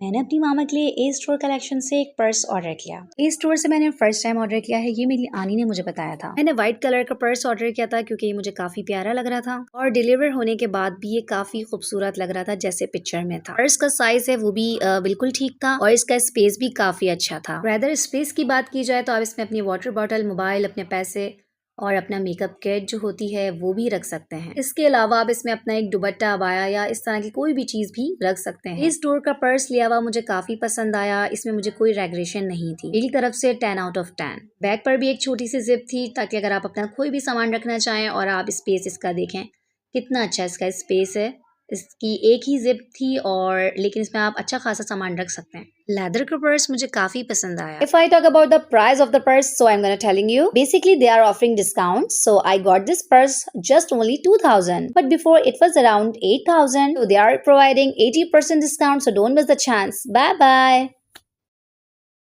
मैंने अपनी मामा के लिए ए स्टोर कलेक्शन से एक पर्स ऑर्डर किया। ए स्टोर से मैंने फर्स्ट टाइम ऑर्डर किया है, ये मेरी आनी ने मुझे बताया था। मैंने व्हाइट कलर का पर्स ऑर्डर किया था क्योंकि ये मुझे काफी प्यारा लग रहा था और डिलीवर होने के बाद भी ये काफी खूबसूरत लग रहा था जैसे पिक्चर में था। पर्स का साइज है वो भी बिल्कुल ठीक था और इसका स्पेस भी काफी अच्छा था। रेदर स्पेस की बात की जाए तो आप इसमें अपनी वाटर बॉटल, मोबाइल, अपने पैसे और अपना मेकअप किट जो होती है वो भी रख सकते हैं। इसके अलावा आप इसमें अपना एक दुपट्टा, अबाया या इस तरह की कोई भी चीज भी रख सकते हैं। इस स्टोर का पर्स लिया हुआ मुझे काफी पसंद आया, इसमें मुझे कोई रेग्रेशन नहीं थी। मेरी तरफ से 10 आउट ऑफ 10। बैग पर भी एक छोटी सी जिप थी ताकि अगर आप अपना कोई भी सामान रखना चाहें और आप स्पेस इसका देखें कितना अच्छा इसका स्पेस है। इसकी एक ही जिप थी और लेकिन इसमें आप अच्छा खासा सामान रख सकते हैं। लेदर का पर्स मुझे काफी पसंद आया। If I talk about the price of the purse, so I'm gonna telling you. Basically, they are offering discounts. So I got this purse just only 2,000. But before it was around 8,000. So they are providing 80% discount. So don't miss the chance. Bye bye.